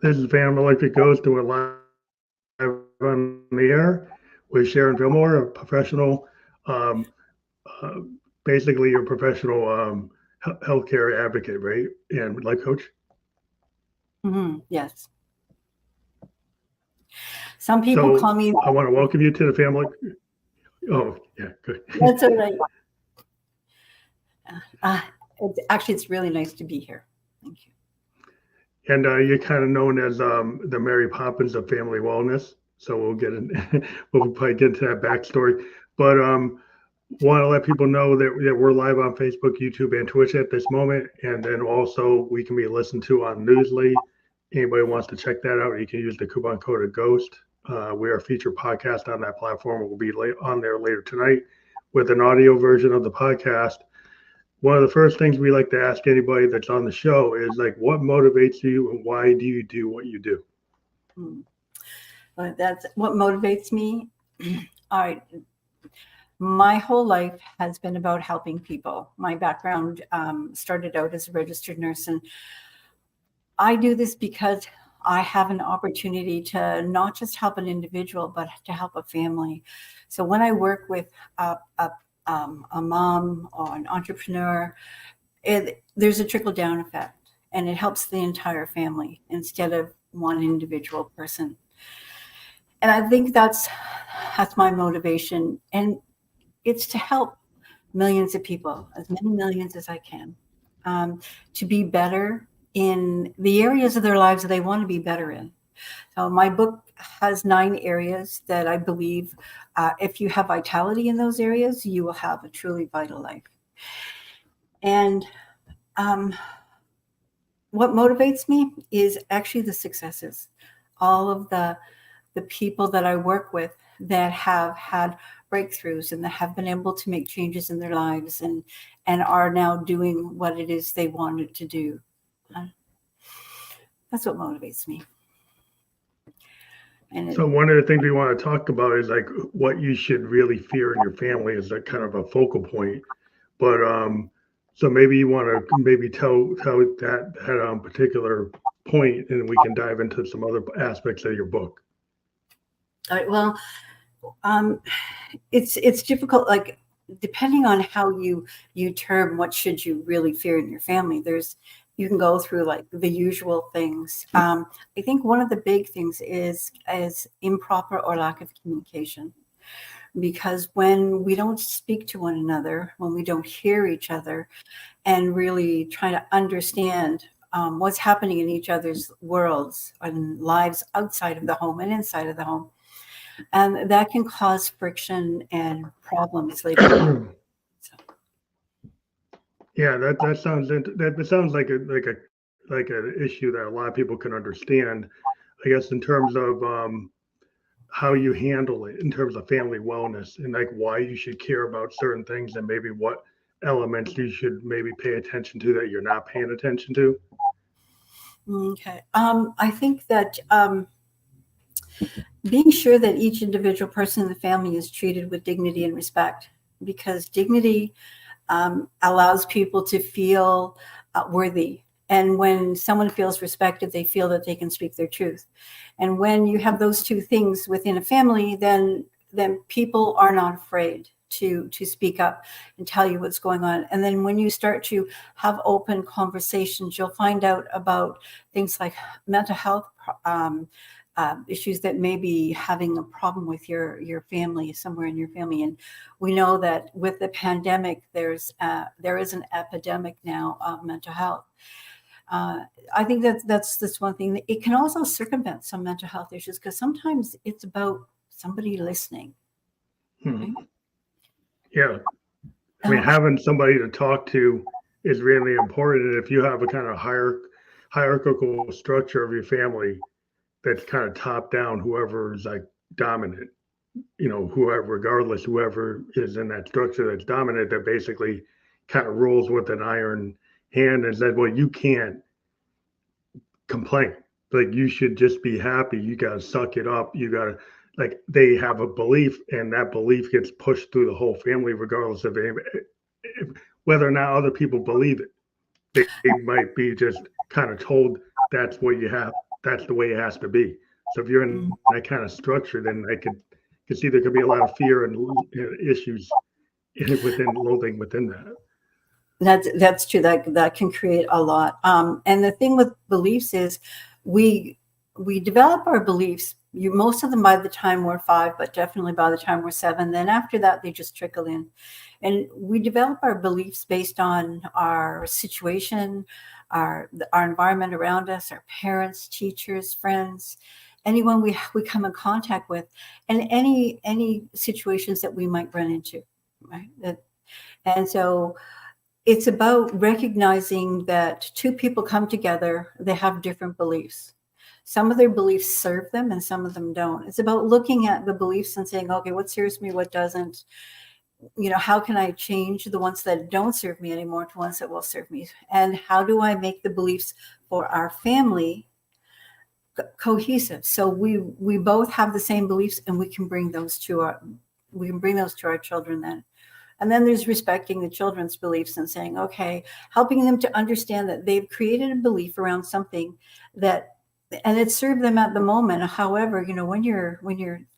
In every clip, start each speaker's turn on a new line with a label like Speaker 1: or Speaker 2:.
Speaker 1: This is Phantom Electric Ghost doing live on the air with Sharon Fillmore, a professional, um, uh, basically your professional healthcare advocate, right? And life coach.
Speaker 2: Yes. Some people
Speaker 1: So
Speaker 2: call me.
Speaker 1: I want to welcome you to the family. Oh, yeah, good.
Speaker 2: That's all right. It's really nice to be here. Thank you.
Speaker 1: And you're kind of known as the Mary Poppins of family wellness. So we'll get in, we'll probably get into that backstory. But want to let people know that we're live on Facebook, YouTube, and Twitch at this moment. And then also we can be listened to on Newsly. Anybody wants to check that out, you can use the coupon code of GHOST. We are a featured podcast on that platform. We'll be on there later tonight with an audio version of the podcast. One of the first things we like to ask anybody that's on the show is like, what motivates you and why do you do what you do?
Speaker 2: Well, that's what motivates me. All right. My whole life has been about helping people. My background started out as a registered nurse, and I do this because I have an opportunity to not just help an individual, but to help a family. So when I work with a mom or an entrepreneur, there's a trickle down effect, and it helps the entire family instead of one individual person. And I think that's my motivation, and it's to help millions of people, as many millions as I can, to be better in the areas of their lives that they want to be better in. So my book has 9 areas that I believe if you have vitality in those areas, you will have a truly vital life. And what motivates me is actually the successes. All of the people that I work with that have had breakthroughs and that have been able to make changes in their lives and are now doing what it is they wanted to do. That's what motivates me.
Speaker 1: So one of the things we want to talk about is like what you should really fear in your family is like kind of a focal point. But so maybe you want to maybe tell that particular point, and we can dive into some other aspects of your book.
Speaker 2: All right. Well, it's difficult. Like depending on how you term what should you really fear in your family, you can go through like the usual things. I think one of the big things is improper or lack of communication, because when we don't speak to one another, when we don't hear each other, and really try to understand what's happening in each other's worlds and lives outside of the home and inside of the home, and that can cause friction and problems later on.
Speaker 1: Yeah, that sounds like an issue that a lot of people can understand. I guess in terms of how you handle it in terms of family wellness and like why you should care about certain things and maybe what elements you should maybe pay attention to that you're not paying attention to.
Speaker 2: Okay. I think that being sure that each individual person in the family is treated with dignity and respect, because dignity allows people to feel worthy. And when someone feels respected, they feel that they can speak their truth. And when you have those two things within a family, then people are not afraid to speak up and tell you what's going on. And then when you start to have open conversations, you'll find out about things like mental health issues that may be having a problem with your family, somewhere in your family. And we know that with the pandemic, there is an epidemic now of mental health. I think that's one thing. It can also circumvent some mental health issues because sometimes it's about somebody listening.
Speaker 1: Right? Yeah. I mean, having somebody to talk to is really important. And if you have a kind of hierarchical structure of your family that's kind of top down, whoever is like dominant, whoever is in that structure that's dominant, that basically kind of rules with an iron hand and said, well, you can't complain. Like you should just be happy. You got to suck it up. You got to, like, they have a belief and that belief gets pushed through the whole family, regardless of whether or not other people believe it. They might be just kind of told that's what you have that's the way it has to be. So if you're in that kind of structure, then I could see there could be a lot of fear and issues within loathing within that.
Speaker 2: That's true. That can create a lot. And the thing with beliefs is we develop our beliefs. Most of them by the time we're 5, but definitely by the time we're 7. Then after that, they just trickle in, and we develop our beliefs based on our situation, our environment around us, our parents, teachers, friends, anyone we come in contact with, and any situations that we might run into, right? And so it's about recognizing that two people come together, they have different beliefs. Some of their beliefs serve them and some of them don't. It's about looking at the beliefs and saying, okay, what serves me, what doesn't? How can I change the ones that don't serve me anymore to ones that will serve me? And how do I make the beliefs for our family cohesive? So we both have the same beliefs, and we can bring those to our children then. And then there's respecting the children's beliefs and saying, okay, helping them to understand that they've created a belief around something and it served them at the moment. However, when you're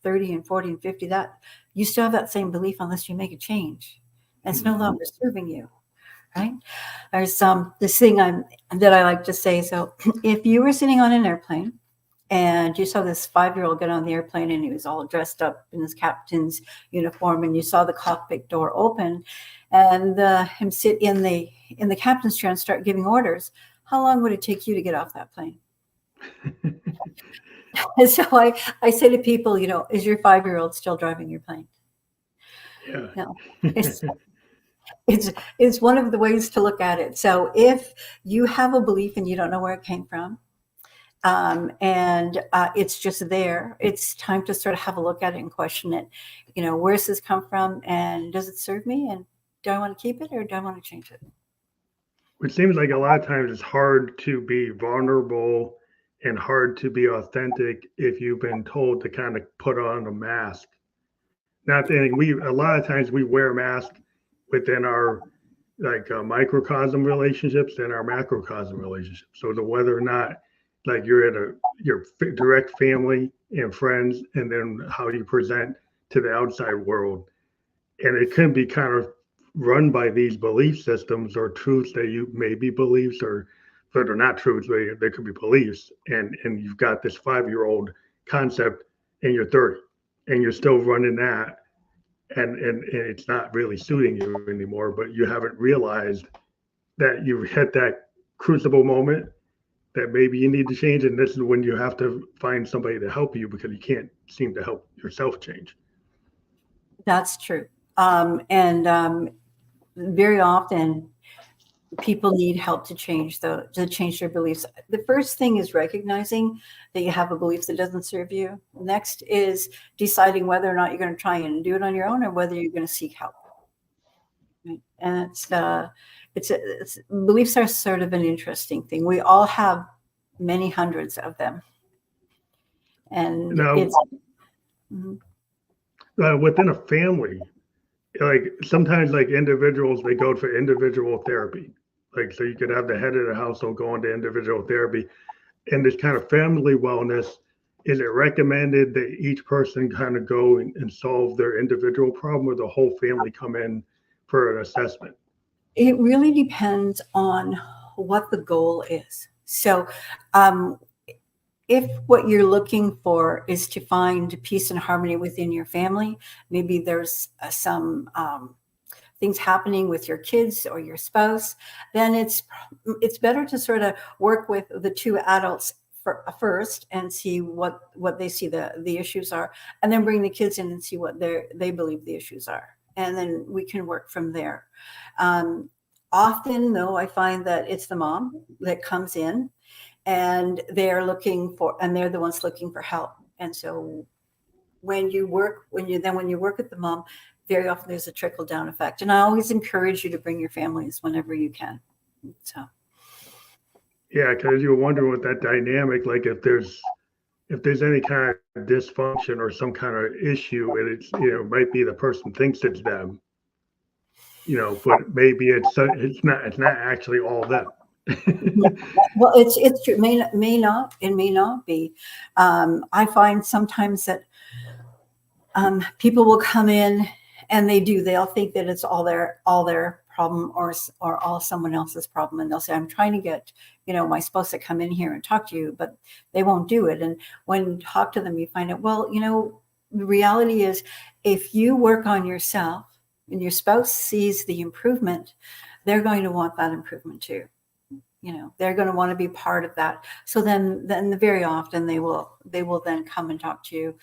Speaker 2: 30 and 40 and 50, that you still have that same belief unless you make a change. And it's no longer serving you, right? There's this thing that I like to say. So if you were sitting on an airplane and you saw this 5-year-old get on the airplane and he was all dressed up in his captain's uniform, and you saw the cockpit door open and him sit in the captain's chair and start giving orders, how long would it take you to get off that plane? And so I say to people, is your 5-year-old still driving your plane?
Speaker 1: Yeah.
Speaker 2: No. It's one of the ways to look at it. So if you have a belief and you don't know where it came from, and it's just there, it's time to sort of have a look at it and question it. Where's this come from, and does it serve me, and do I want to keep it or do I want to change it?
Speaker 1: It seems like a lot of times it's hard to be vulnerable and hard to be authentic if you've been told to kind of put on a mask. Not that a lot of times we wear masks within our microcosm relationships and our macrocosm relationships. So whether or not like you're at your direct family and friends, and then how you present to the outside world, and it can be kind of run by these belief systems or truths that you maybe beliefs but they're not truths. They could be beliefs, and you've got this 5-year-old concept, and you're 30, and you're still running that, and it's not really suiting you anymore. But you haven't realized that you've hit that crucible moment that maybe you need to change, and this is when you have to find somebody to help you because you can't seem to help yourself change.
Speaker 2: That's true. Very often people need help to change their beliefs. The first thing is recognizing that you have a belief that doesn't serve you. Next is deciding whether or not you're going to try and do it on your own or whether you're going to seek help. Right? And beliefs are sort of an interesting thing. We all have many hundreds of them. And
Speaker 1: within a family, like sometimes like individuals, they go for individual therapy. Like, so you could have the head of the household going to individual therapy. And this kind of family wellness, is it recommended that each person kind of go and solve their individual problem, or the whole family come in for an assessment?
Speaker 2: It really depends on what the goal is. So if what you're looking for is to find peace and harmony within your family, maybe there's some things happening with your kids or your spouse, then it's better to sort of work with the two adults first and see what they see the issues are, and then bring the kids in and see what they believe the issues are, and then we can work from there. Often, though, I find that it's the mom that comes in, and they're the ones looking for help. And so when you work with the mom, very often there's a trickle down effect. And I always encourage you to bring your families whenever you can. So.
Speaker 1: Yeah, because you were wondering with that dynamic, like if there's any kind of dysfunction or some kind of issue, and it's might be the person thinks it's them, but maybe it's not actually all them.
Speaker 2: Well, it's true. It may not be. I find sometimes that people will come in and they'll think that it's all their problem or all someone else's problem, and they'll say, I'm trying to get my spouse to come in here and talk to you, but they won't do it. And when you talk to them, you find out, well, the reality is, if you work on yourself and your spouse sees the improvement, they're going to want that improvement too. They're going to want to be part of that. So then very often they will then come and talk to you,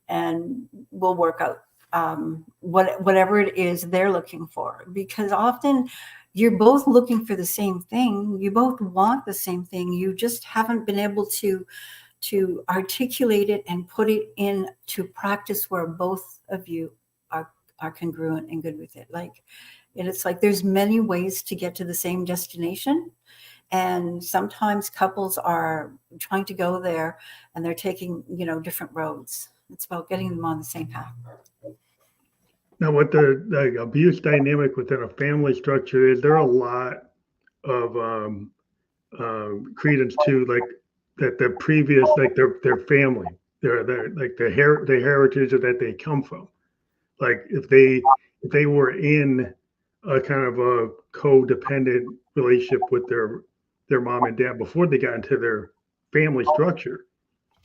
Speaker 2: and we'll work out whatever it is they're looking for, because often you're both looking for the same thing. You both want the same thing. You just haven't been able to articulate it and put it into practice where both of you are congruent and good with it. And it's like there's many ways to get to the same destination. And sometimes couples are trying to go there and they're taking, different roads. It's about getting them on the same path.
Speaker 1: Now, what the abuse dynamic within a family structure is, there are a lot of credence to that the previous, their family, their like the heritage that they come from. Like if they were in a kind of a codependent relationship with their mom and dad before they got into their family structure,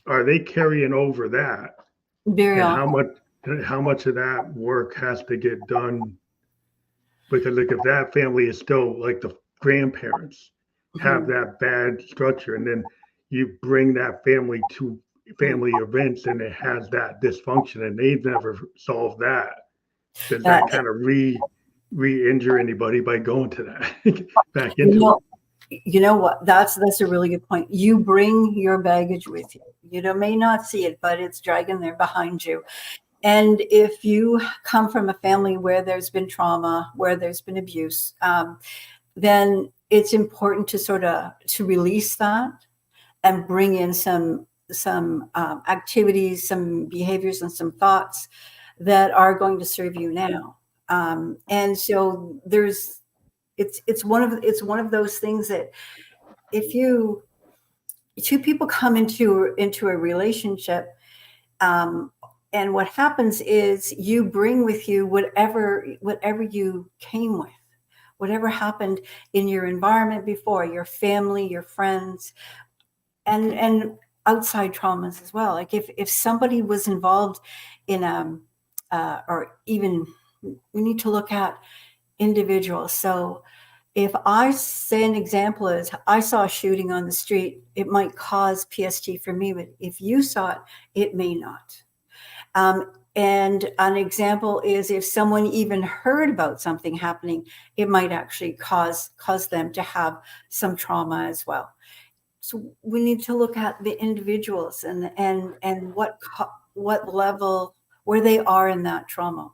Speaker 1: are they carrying over that?
Speaker 2: Very
Speaker 1: And
Speaker 2: often.
Speaker 1: how much of that work has to get done? Because if that family is still like the grandparents have that bad structure, and then you bring that family to family events and it has that dysfunction and they've never solved that, does that kind of re-injure anybody by going to that back into it?
Speaker 2: You know what? That's a really good point. You bring your baggage with you. You may not see it, but it's dragging there behind you. And if you come from a family where there's been trauma, where there's been abuse, then it's important to release that and bring in some activities, some behaviors, and some thoughts that are going to serve you now. And so it's one of those things that if two people come into a relationship, and what happens is you bring with you whatever you came with, whatever happened in your environment before, your family, your friends, and outside traumas as well. Like if somebody was involved in or even we need to look at individuals. So if I say an example is I saw a shooting on the street, it might cause PST for me, but if you saw it, it may not. And an example is if someone even heard about something happening, it might actually cause them to have some trauma as well. So we need to look at the individuals and what level where they are in that trauma.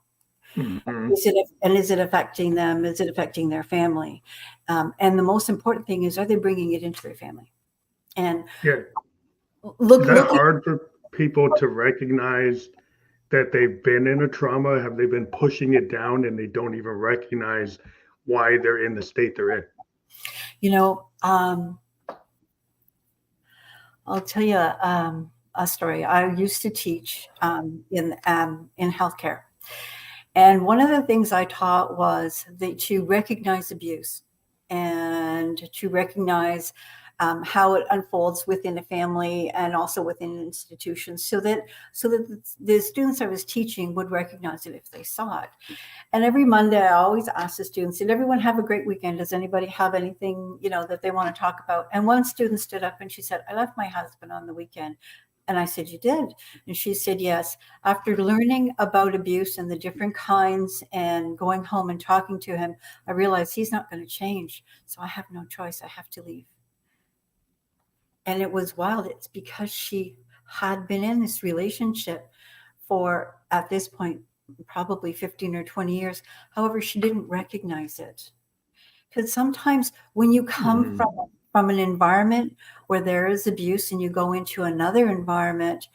Speaker 1: Mm-hmm.
Speaker 2: Is it affecting them? Is it affecting their family? And the most important thing is, are they bringing it into their family? And
Speaker 1: yeah,
Speaker 2: look,
Speaker 1: is that hard for people to recognize that they've been in a trauma? Have they been pushing it down and they don't even recognize why they're in the state they're in?
Speaker 2: I'll tell you a story. I used to teach in healthcare. And one of the things I taught was to recognize abuse and to recognize how it unfolds within a family and also within institutions, so that the students I was teaching would recognize it if they saw it. And every Monday, I always ask the students, did everyone have a great weekend? Does anybody have anything, that they want to talk about? And one student stood up and she said, I left my husband on the weekend. And I said, you did? And she said, yes. After learning about abuse and the different kinds and going home and talking to him, I realized he's not going to change. So I have no choice. I have to leave. And it was wild. It's because she had been in this relationship for, at this point, probably 15 or 20 years. However, she didn't recognize it. Because sometimes when you come from an environment where there is abuse and you go into another environment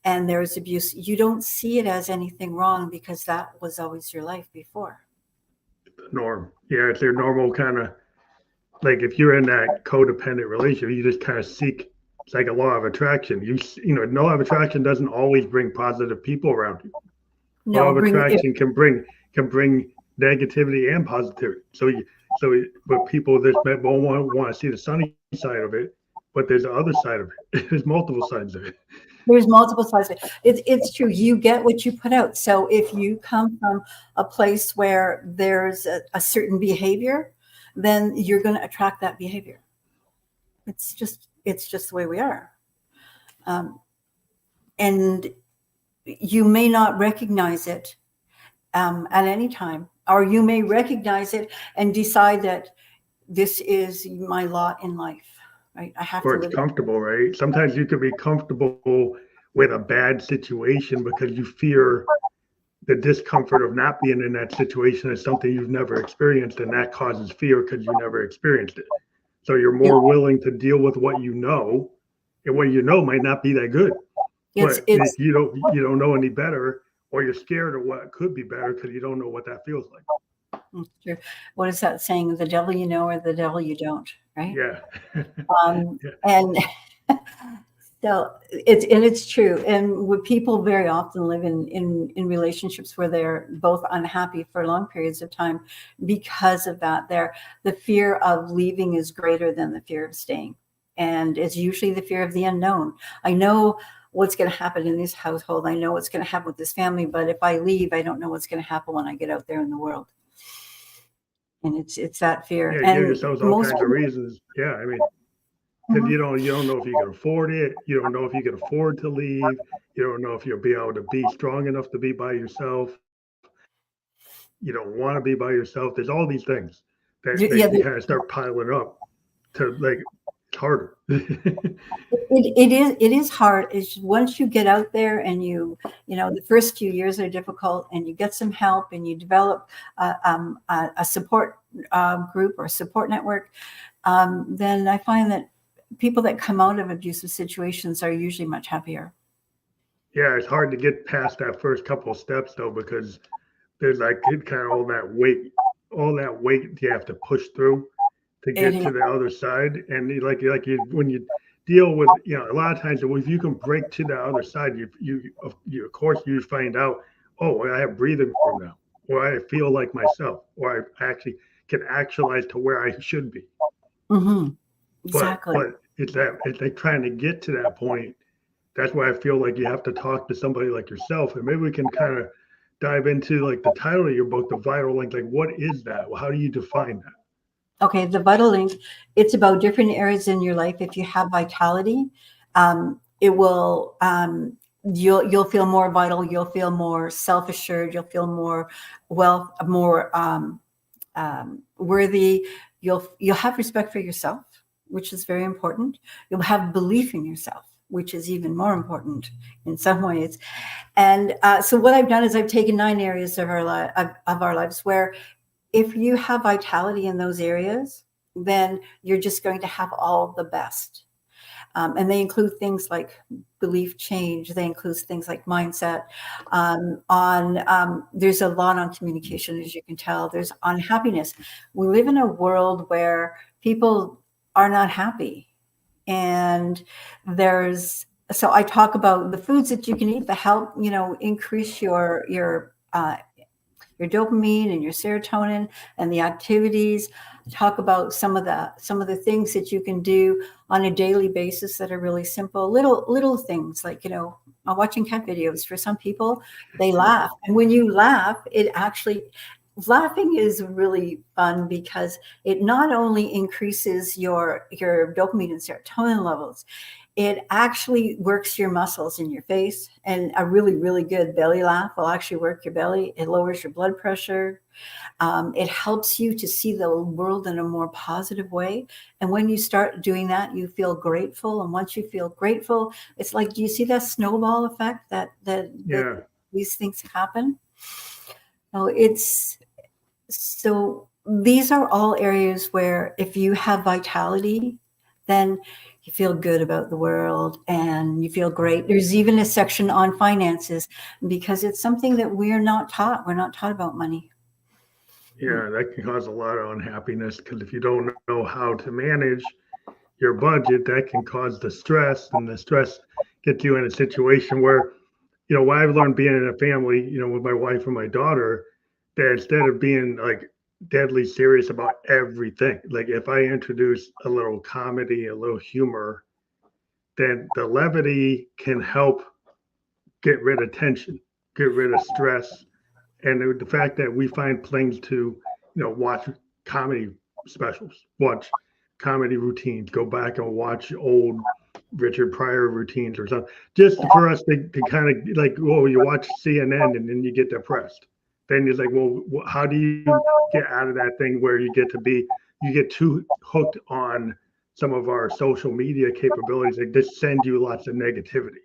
Speaker 2: and there's abuse, you don't see it as anything wrong because that was always your life before.
Speaker 1: The norm. Yeah, it's their normal kind of like if you're in that codependent relationship, you just kind of seek. It's like a law of attraction. No law of attraction doesn't always bring positive people around you. Law
Speaker 2: No,
Speaker 1: of
Speaker 2: bring it.
Speaker 1: attraction can bring negativity and positivity. But people that won't want to see the sunny side of it, but there's the other side of it. There's multiple sides of it.
Speaker 2: There's multiple sides of it. It's true. You get what you put out. So if you come from a place where there's a certain behavior, then you're going to attract that behavior. It's just the way we are. And you may not recognize it at any time, or you may recognize it and decide that this is my lot in life, right? I have to
Speaker 1: Or it's
Speaker 2: live it.
Speaker 1: comfortable, right? Sometimes you could be comfortable with a bad situation because you fear the discomfort of not being in that situation is something you've never experienced, and that causes fear because you never experienced it. So you're more willing to deal with what you know, and what you know might not be that good. But
Speaker 2: It's
Speaker 1: you don't know any better, or you're scared of what could be better because you don't know what that feels like.
Speaker 2: true. What is that saying? The devil you know or the devil you don't, right?
Speaker 1: Yeah. Yeah.
Speaker 2: And so it's true. And what people very often live in relationships where they're both unhappy for long periods of time because of that. The fear of leaving is greater than the fear of staying. And it's usually the fear of the unknown. I know what's going to happen in this household. I know what's going to happen with this family, but if I leave, I don't know what's going to happen when I get out there in the world. And it's that fear.
Speaker 1: Yeah, you give
Speaker 2: And
Speaker 1: yourselves all kinds of reasons. Yeah, I mean, because you don't know if you can afford it. You don't know if you can afford to leave. You don't know if you'll be able to be strong enough to be by yourself. You don't want to be by yourself. There's all these things that
Speaker 2: yeah,
Speaker 1: you kind of start piling up to like it's harder.
Speaker 2: it is hard. It's once you get out there and the first few years are difficult, and you get some help and you develop a support group or support network, then I find that people that come out of abusive situations are usually much happier.
Speaker 1: Yeah, it's hard to get past that first couple of steps though, because there's like kind of all that weight you have to push through to get
Speaker 2: It,
Speaker 1: to the other side. And when you deal with, a lot of times if you can break to the other side, you of course you find out, oh, I have breathing room now, or I feel like myself, or I actually can actualize to where I should be.
Speaker 2: exactly.
Speaker 1: But it's like trying to get to that point. That's why I feel like you have to talk to somebody like yourself, and maybe we can kind of dive into like the title of your book, The Vital Link. Like, what is that? How do you define that?
Speaker 2: Okay, the vital link, it's about different areas in your life. If you have vitality, it will you'll feel more vital, you'll feel more self-assured, you'll feel more worthy, you'll have respect for yourself, which is very important. You'll have belief in yourself, which is even more important in some ways. And so what I've done is I've taken 9 areas of our lives where if you have vitality in those areas, then you're just going to have all the best. And they include things like belief change. They include things like mindset. There's a lot on communication, as you can tell. There's on happiness. We live in a world where people are not happy. And so I talk about the foods that you can eat that help, increase your dopamine and your serotonin, and the activities. Talk about some of the things that you can do on a daily basis that are really simple, little things like, watching cat videos. For some people, they laugh. And when you laugh, laughing is really fun because it not only increases your dopamine and serotonin levels, it actually works your muscles in your face. And a really, really good belly laugh will actually work your belly. It lowers your blood pressure. It helps you to see the world in a more positive way. And when you start doing that, you feel grateful. And once you feel grateful, it's like, do you see that snowball effect that these things happen? So these are all areas where if you have vitality, then you feel good about the world and you feel great. There's even a section on finances because it's something that we're not taught. We're not taught about money.
Speaker 1: Yeah, that can cause a lot of unhappiness because if you don't know how to manage your budget, that can cause the stress, and the stress gets you in a situation where, what I've learned being in a family, with my wife and my daughter, that instead of being like deadly serious about everything, like if I introduce a little comedy, a little humor, then the levity can help get rid of tension, get rid of stress, and the fact that we find things to, watch comedy specials, watch comedy routines, go back and watch old Richard Pryor routines or something, just for us to kind of like, oh, you watch CNN and then you get depressed. Then it's like, well, how do you get out of that thing where you get too hooked on some of our social media capabilities that just send you lots of negativity.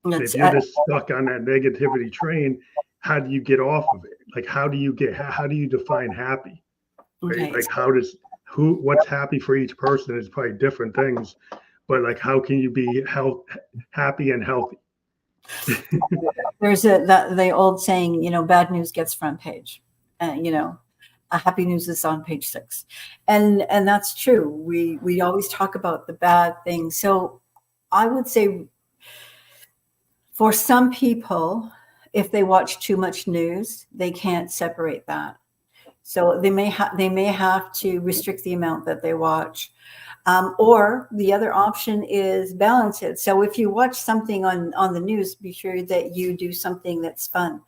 Speaker 1: And if
Speaker 2: It's
Speaker 1: you're just stuck on that negativity train, how do you get off of it? Like, how do you define happy? Right?
Speaker 2: okay.
Speaker 1: Like, what's happy for each person is probably different things, but like, how can you be happy and healthy?
Speaker 2: There's the old saying, bad news gets front page, and happy news is on page 6, and that's true. We always talk about the bad things. So I would say for some people, if they watch too much news, they can't separate that. So they may have to restrict the amount that they watch. Or the other option is balance it. So if you watch something on the news, be sure that you do something that's fun.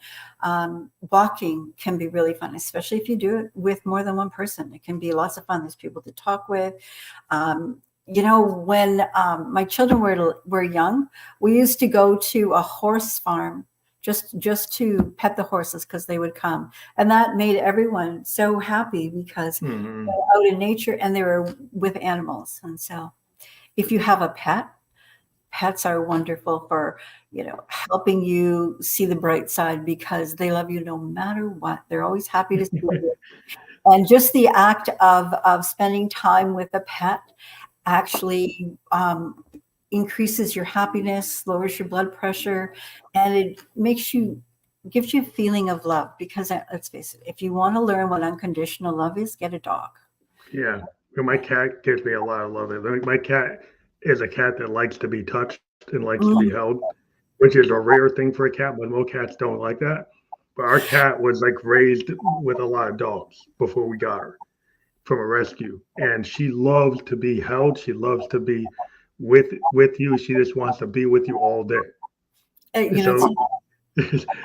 Speaker 2: Walking can be really fun, especially if you do it with more than one person. It can be lots of fun. There's people to talk with. When my children were young, we used to go to a horse farm just to pet the horses because they would come, and that made everyone so happy because
Speaker 1: Mm-hmm.
Speaker 2: they're out in nature and they were with animals. And so if you have a pet, pets are wonderful for helping you see the bright side because they love you no matter what. They're always happy to see you. And just the act of spending time with a pet actually increases your happiness, lowers your blood pressure, and it gives you a feeling of love. Because let's face it, if you want to learn what unconditional love is, get a dog.
Speaker 1: Yeah. My cat gives me a lot of love. My cat is a cat that likes to be touched and likes to be
Speaker 2: Mm.
Speaker 1: held, which is a rare thing for a cat, but most cats don't like that. But our cat was like raised with a lot of dogs before we got her from a rescue, and she loves to be held. She loves to be with you. She just wants to be with you all day. And
Speaker 2: You know,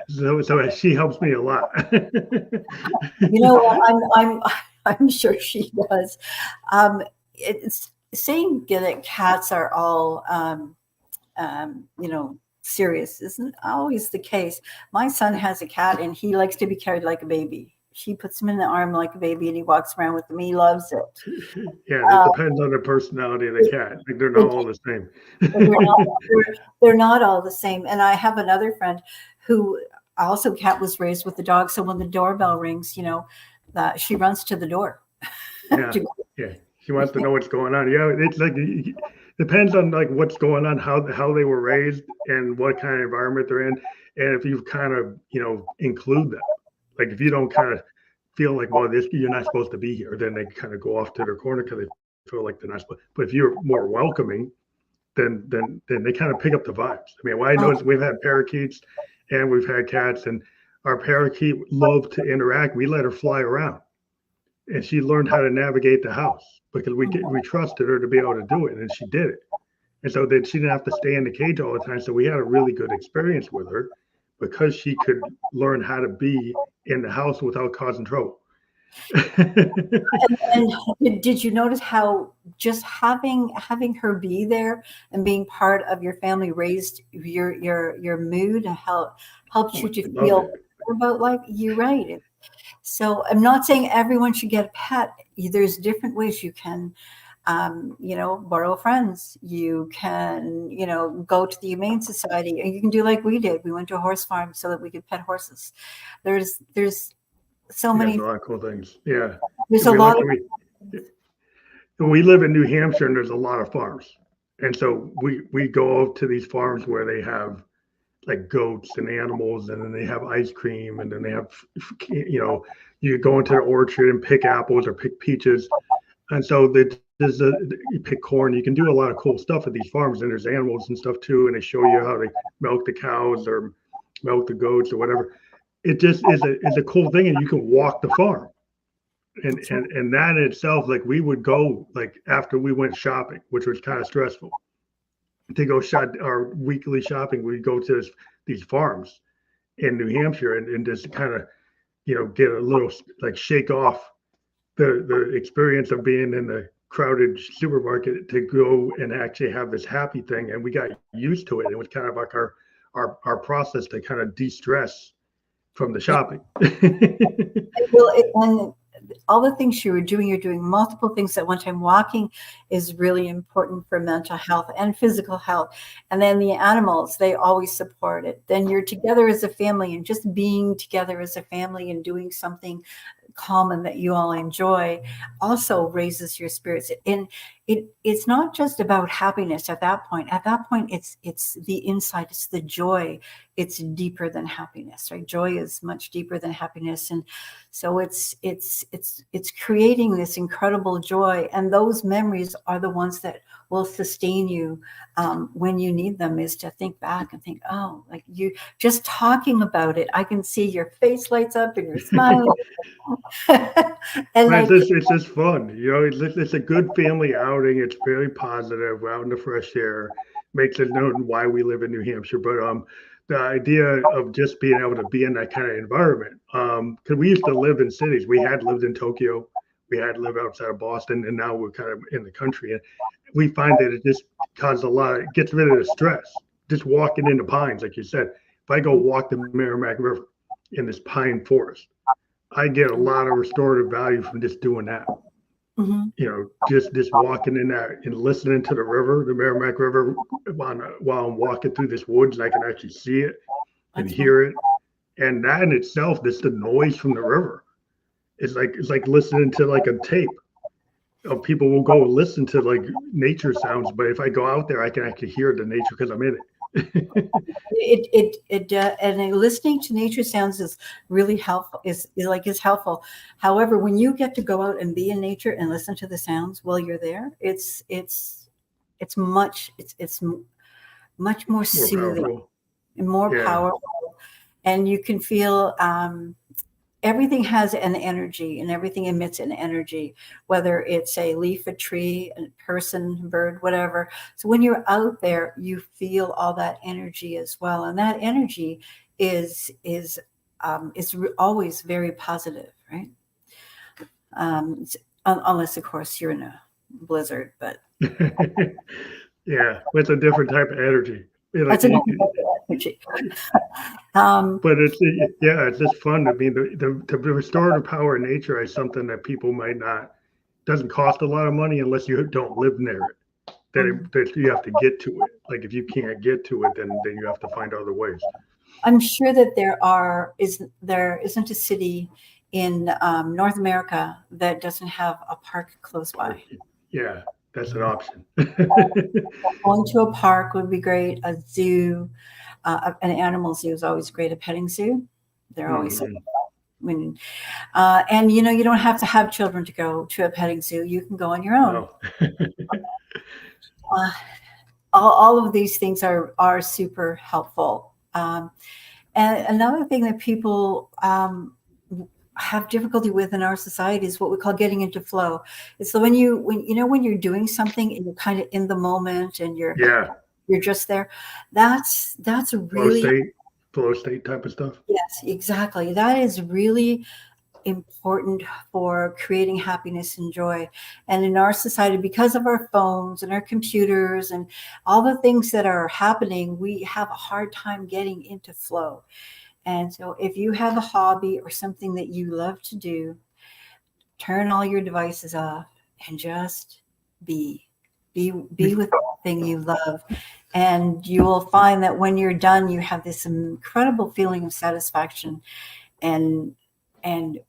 Speaker 1: so, so she helps me a lot.
Speaker 2: I'm I'm sure she does. It's saying that cats are all serious isn't always the case. My son has a cat and he likes to be carried like a baby. She puts him in the arm like a baby and he walks around with him. He loves it.
Speaker 1: Yeah, it depends on the personality of the cat. Like they're not all the same.
Speaker 2: They're not all the same. And I have another friend who also cat was raised with the dog. So when the doorbell rings, that she runs to the door.
Speaker 1: Yeah, yeah. She wants to know what's going on. Yeah, it's like depends on like what's going on, how they were raised, and what kind of environment they're in, and if you kind of include them. Like if you don't kind of feel like, well, you're not supposed to be here, then they kind of go off to their corner because they feel like they're not supposed. But if you're more welcoming, then they kind of pick up the vibes. I mean, what I noticed, we've had parakeets and we've had cats, and our parakeet loved to interact. We let her fly around, and she learned how to navigate the house because we trusted her to be able to do it, and she did it. And so then she didn't have to stay in the cage all the time. So we had a really good experience with her because she could learn how to be in the house without causing trouble.
Speaker 2: And did you notice how just having her be there and being part of your family raised your mood and helped you to feel better about life? You're right. So I'm not saying everyone should get a pet. There's different ways you can, borrow friends. You can, go to the Humane Society, and you can do like we did. We went to a horse farm so that we could pet horses. There's so many.
Speaker 1: There's a lot of cool things. Yeah.
Speaker 2: There's a lot of.
Speaker 1: We live in New Hampshire, and there's a lot of farms, and so we go to these farms where they have like goats and animals, and then they have ice cream, and then they have, you go into the orchard and pick apples or pick peaches, and so there's you pick corn. You can do a lot of cool stuff at these farms, and there's animals and stuff too, and they show you how they milk the cows or milk the goats or whatever. It just is a cool thing, and you can walk the farm, and that in itself, like we would go like after we went shopping, which was kind of stressful to go shop our weekly shopping. We'd go to these farms in New Hampshire and just kind of get a little like shake off the experience of being in the crowded supermarket to go and actually have this happy thing. And we got used to it. It was kind of like our process to kind of de-stress from the shopping.
Speaker 2: And all the things you're doing multiple things at one time. Walking is really important for mental health and physical health. And then the animals, they always support it. Then you're together as a family, and just being together as a family and doing something common that you all enjoy also raises your spirits. And it's not just about happiness at that point. At that point, it's the insight, it's the joy. It's deeper than happiness, right? Joy is much deeper than happiness. And so it's creating this incredible joy. And those memories are the ones that will sustain you when you need them, is to think back and think, oh, like you just talking about it, I can see your face lights up and you're smiling. And
Speaker 1: it's just fun. It's a good family outing. It's very positive. We're out in the fresh air. Makes us know why we live in New Hampshire. But the idea of just being able to be in that kind of environment, because we used to live in cities. We had lived in Tokyo. We had lived outside of Boston, and now we're kind of in the country. And we find that it just causes it gets rid of the stress. Just walking in the pines, like you said. If I go walk the Merrimack River in this pine forest, I get a lot of restorative value from just doing that.
Speaker 2: Mm-hmm.
Speaker 1: Just walking in there and listening to the river, the Merrimack River, while I'm walking through this woods, and I can actually see it and hear it. And that in itself, just the noise from the river, it's like listening to like a tape. People will go listen to like nature sounds, but if I go out there, I can actually hear the nature because I'm in it.
Speaker 2: And listening to nature sounds is really helpful, is helpful. However, when you get to go out and be in nature and listen to the sounds while you're there, it's much more soothing,
Speaker 1: powerful.
Speaker 2: and more powerful, and you can feel everything has an energy, and everything emits an energy, whether it's a leaf, a tree, a person, bird, whatever. So when you're out there, you feel all that energy as well. And that energy is always very positive, right? Unless, of course, you're in a blizzard, but.
Speaker 1: Yeah, it's a different type of energy.
Speaker 2: That's a different type of energy.
Speaker 1: But it's just fun. I mean, the restorative power of nature is something that people might not, doesn't cost a lot of money unless you don't live near it. That you have to get to it. Like if you can't get to it, then you have to find other ways.
Speaker 2: I'm sure that there isn't a city in North America that doesn't have a park close by.
Speaker 1: Yeah, that's an option.
Speaker 2: Going to a park would be great. A zoo, an animal zoo is always great. A petting zoo, they're always and you don't have to have children to go to a petting zoo. You can go on your own. No. All of these things are super helpful. And another thing that people have difficulty with in our society is what we call getting into flow. It's when you're doing something and you're kind of in the moment and you're just there. That's a really
Speaker 1: flow state type of stuff.
Speaker 2: Yes, exactly. That is really important for creating happiness and joy. And in our society, because of our phones and our computers and all the things that are happening, we have a hard time getting into flow. And so if you have a hobby or something that you love to do, turn all your devices off and just be with the thing you love. And you will find that when you're done, you have this incredible feeling of satisfaction and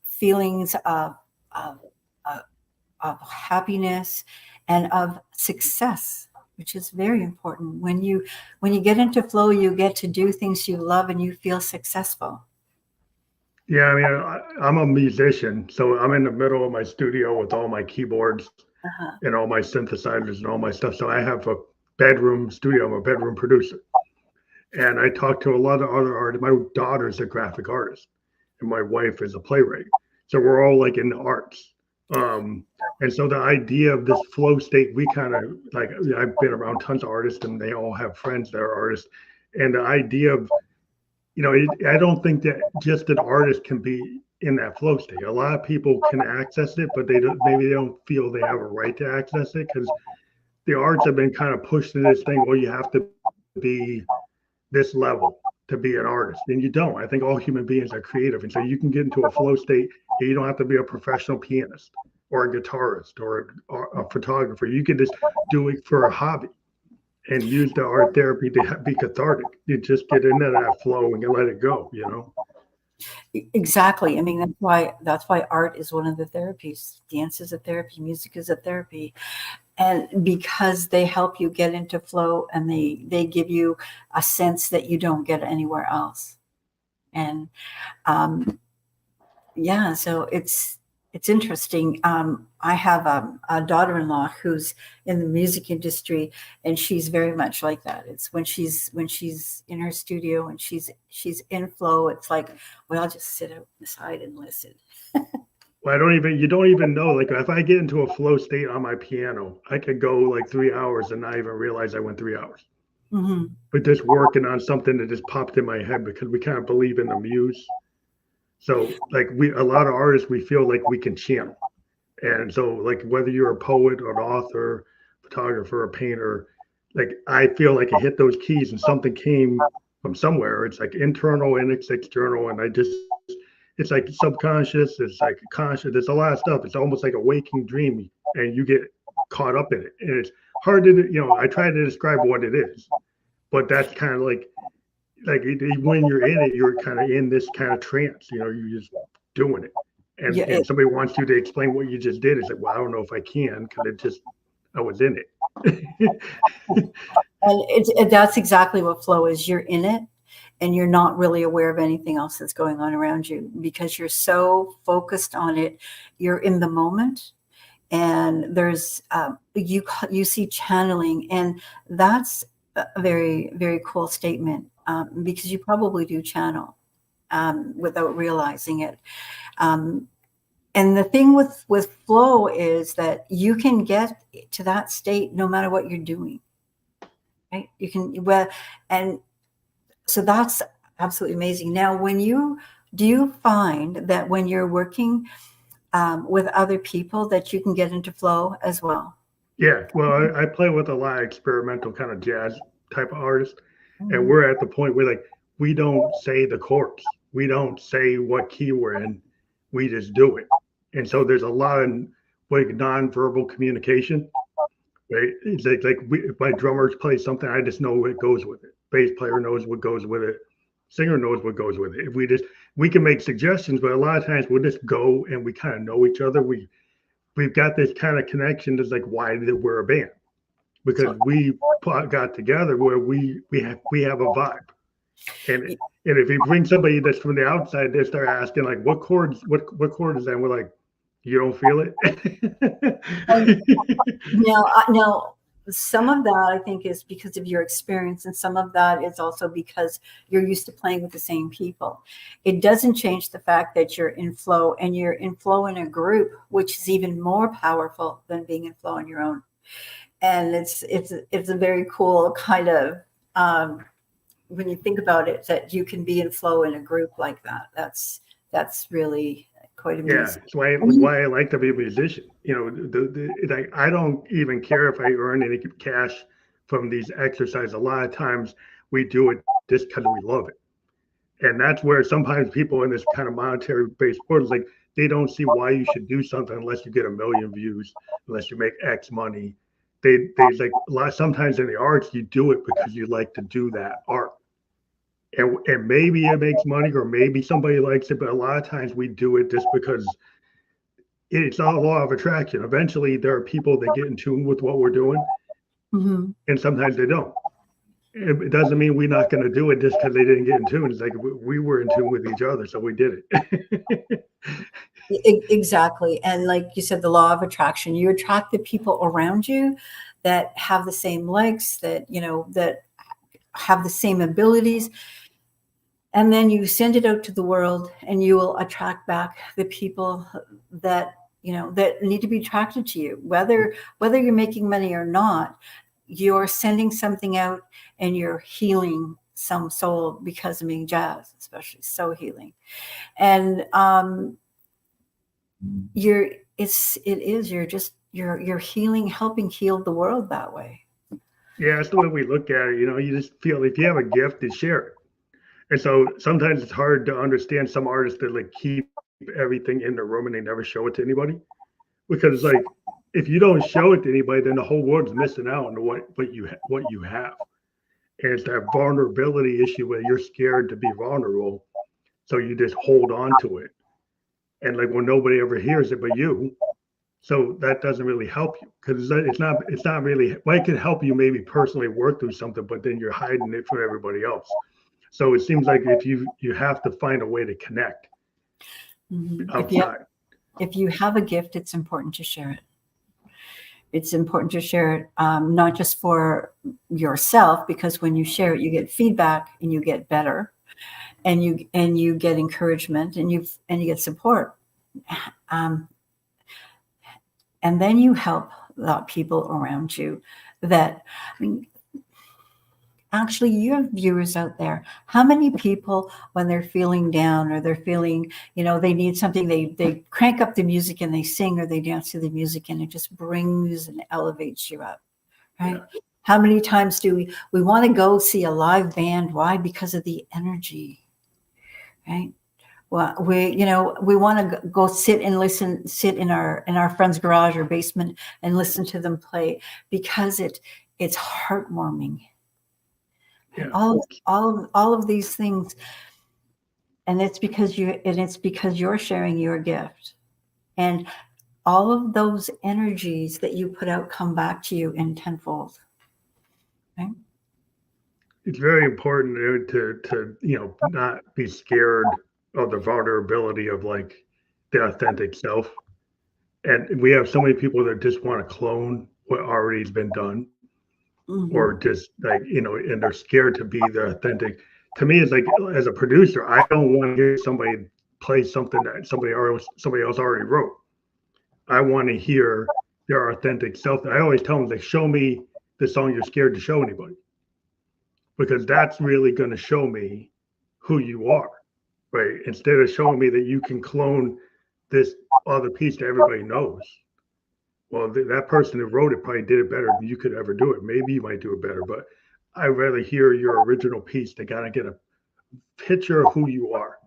Speaker 2: feelings of happiness and of success, which is very important. When you get into flow, you get to do things you love and you feel successful.
Speaker 1: Yeah, I mean, I'm a musician, so I'm in the middle of my studio with all my keyboards
Speaker 2: Uh-huh.
Speaker 1: and all my synthesizers and all my stuff. So I have a bedroom studio. I'm a bedroom producer. And I talk to a lot of other artists. My daughter's a graphic artist, and my wife is a playwright. So we're all like in the arts. And so the idea of this flow state, we kind of like, I've been around tons of artists and they all have friends that are artists. And the idea of, I don't think that just an artist can be in that flow state. A lot of people can access it, but maybe they don't feel they have a right to access it because the arts have been kind of pushed to this thing. Well, you have to be this level to be an artist, and you don't. I think all human beings are creative, and so you can get into a flow state and you don't have to be a professional pianist or a guitarist or a photographer. You can just do it for a hobby and use the art therapy to be cathartic. You just get into that flow and you let it go.
Speaker 2: Exactly. I mean, that's why art is one of the therapies. Dance is a therapy, music is a therapy. And because they help you get into flow and they give you a sense that you don't get anywhere else. And yeah, so it's interesting. I have a daughter-in-law who's in the music industry, and she's very much like that. It's when she's in her studio and she's in flow, it's like, well, I'll just sit out the side and listen.
Speaker 1: Well, you don't even know. Like if I get into a flow state on my piano, I could go like 3 hours and not even realize I went 3 hours.
Speaker 2: Mm-hmm.
Speaker 1: But just working on something that just popped in my head because we kind of believe in the muse. So like a lot of artists, we feel like we can channel. And so like whether you're a poet or an author, photographer, or painter, like I feel like I hit those keys and something came from somewhere. It's like internal and it's external. And it's like subconscious, it's like conscious, there's a lot of stuff. It's almost like a waking dream and you get caught up in it. And it's hard to, I try to describe what it is, but that's kind of like when you're in it, you're kind of in this kind of trance, you're just doing it.
Speaker 2: Yeah,
Speaker 1: And somebody wants you to explain what you just did. It's like, well, I don't know if I can because I was in it.
Speaker 2: and that's exactly what flow is. You're in it and you're not really aware of anything else that's going on around you because you're so focused on it. You're in the moment, and there's you see channeling, and that's a very, very cool statement because you probably do channel without realizing it. And the thing with flow is that you can get to that state no matter what you're doing, right? You can, well, and so that's absolutely amazing. Now, do you find that when you're working with other people that you can get into flow as well?
Speaker 1: Yeah, well, I play with a lot of experimental kind of jazz type of artists, and
Speaker 2: Mhm.
Speaker 1: we're at the point where like we don't say the chords, we don't say what key we're in, we just do it. And so there's a lot of like nonverbal communication, right? It's if my drummers play something, I just know what goes with it. Bass player knows what goes with it. Singer knows what goes with it. If we can make suggestions, but a lot of times we'll just go and we kind of know each other. We've got this kind of connection that's like why we're a band because we got together where we have a vibe. And if you bring somebody that's from the outside, they start asking like what chord is that? And we're like, you don't feel it.
Speaker 2: Now, some of that I think is because of your experience, and some of that is also because you're used to playing with the same people. It doesn't change the fact that you're in flow, and you're in flow in a group, which is even more powerful than being in flow on your own. And it's a very cool kind of when you think about it, that you can be in flow in a group like that. That's really quite amazing.
Speaker 1: Yeah, that's why I like to be a musician. I don't even care if I earn any cash from these exercises. A lot of times we do it just because we love it. And that's where sometimes people in this kind of monetary based world is like, they don't see why you should do something unless you get 1 million views, unless you make X money. They like sometimes in the arts, you do it because you like to do that art. And maybe it makes money or maybe somebody likes it, but a lot of times we do it just because it's a law of attraction. Eventually there are people that get in tune with what we're doing
Speaker 2: Mhm.
Speaker 1: and sometimes they don't. It doesn't mean we're not going to do it just because they didn't get in tune. It's like we were in tune with each other, so we did it.
Speaker 2: Exactly. And like you said, the law of attraction, you attract the people around you that have the same likes, that, that have the same abilities. And then you send it out to the world, and you will attract back the people that, that need to be attracted to you, whether you're making money or not. You're sending something out, and you're healing some soul, because of being jazz, especially so healing. And you're healing, helping heal the world that way.
Speaker 1: Yeah, that's the way we look at it. You just feel if you have a gift, to share it. And so sometimes it's hard to understand some artists that like keep everything in the room and they never show it to anybody. Because it's like if you don't show it to anybody, then the whole world's missing out on what you have. And it's that vulnerability issue where you're scared to be vulnerable, so you just hold on to it. And like, well, nobody ever hears it but you, so that doesn't really help you, because it's not really, well, it can help you maybe personally work through something, but then you're hiding it from everybody else. So it seems like if you have to find a way to connect outside.
Speaker 2: If you have a gift, it's important to share it. It's important to share it, not just for yourself, because when you share it, you get feedback and you get better, and you get encouragement, and you get support, and then you help the people around you. That, I mean, actually, you have viewers out there. How many people, when they're feeling down, or they're feeling, they need something, they crank up the music and they sing, or they dance to the music, and it just brings and elevates you up, right? Yeah. How many times do we want to go see a live band? Why? Because of the energy, right? Well, we want to go sit in our friend's garage or basement and listen to them play, because it's heartwarming.
Speaker 1: Yeah.
Speaker 2: All of these things, and it's because you're sharing your gift, and all of those energies that you put out come back to you in tenfold. Right?
Speaker 1: It's very important to not be scared of the vulnerability of like the authentic self. And we have so many people that just want to clone what already has been done, or
Speaker 2: Mm-hmm.
Speaker 1: just like and they're scared to be the authentic. To me, it's like, as a producer, I don't want to hear somebody play something that somebody else already wrote. I want to hear their authentic self. I always tell them, like, show me the song you're scared to show anybody, because that's really going to show me who you are, right? Instead of showing me that you can clone this other piece that everybody knows. Well, that person who wrote it probably did it better than you could ever do it. Maybe you might do it better, but I'd rather hear your original piece to kind of get a picture of who you are.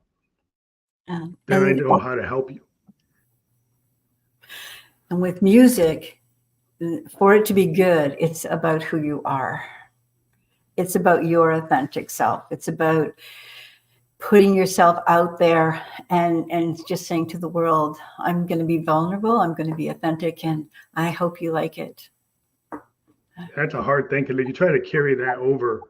Speaker 1: Then I know how to help you.
Speaker 2: And with music, for it to be good, it's about who you are. It's about your authentic self. It's about putting yourself out there and just saying to the world, I'm going to be vulnerable, I'm going to be authentic, and I hope you like it.
Speaker 1: That's a hard thing, because you try to carry that over,